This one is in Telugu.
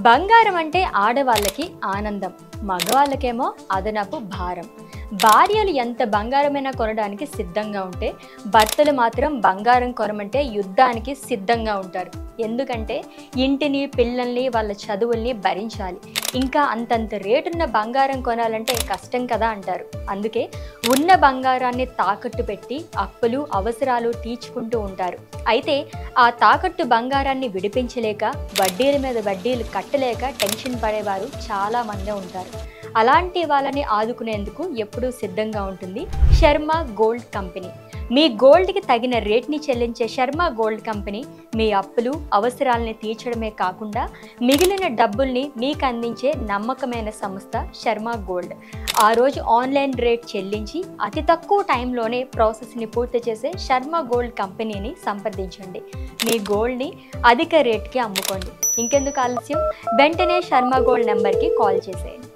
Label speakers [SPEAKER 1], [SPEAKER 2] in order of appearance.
[SPEAKER 1] బంగారం అంటే ఆడవాళ్ళకి ఆనందం, మగవాళ్ళకేమో అదనపు భారం. భార్యలు ఎంత బంగారమైనా కొనడానికి సిద్ధంగా ఉంటే భర్తలు మాత్రం బంగారం కొనమంటే యుద్ధానికి సిద్ధంగా ఉంటారు. ఎందుకంటే ఇంటిని, పిల్లల్ని, వాళ్ళ చదువుల్ని భరించాలి. ఇంకా అంతంత రేటున్న బంగారం కొనాలంటే కష్టం కదా అంటారు. అందుకే ఉన్న బంగారాన్ని తాకట్టు పెట్టి అప్పులు, అవసరాలు తీర్చుకుంటూ ఉంటారు. అయితే ఆ తాకట్టు బంగారాన్ని విడిపించలేక, వడ్డీల మీద వడ్డీలు కట్టలేక టెన్షన్ పడేవారు చాలామందే ఉంటారు. అలాంటి వాళ్ళని ఆదుకునేందుకు ఎప్పుడూ సిద్ధంగా ఉంటుంది శర్మ గోల్డ్ కంపెనీ. మీ గోల్డ్కి తగిన రేట్ని చెల్లించే శర్మ గోల్డ్ కంపెనీ మీ అప్పులు, అవసరాలని తీర్చడమే కాకుండా మిగిలిన డబ్బుల్ని మీకు అందించే నమ్మకమైన సంస్థ శర్మ గోల్డ్. ఆ రోజు ఆన్లైన్ రేట్ చెల్లించి అతి తక్కువ టైంలోనే ప్రాసెస్ని పూర్తి చేసే శర్మ గోల్డ్ కంపెనీని సంప్రదించండి. మీ గోల్డ్ని అధిక రేట్కి అమ్ముకోండి. ఇంకెందుకు ఆలస్యం, వెంటనే శర్మ గోల్డ్ నెంబర్కి కాల్ చేసేయండి.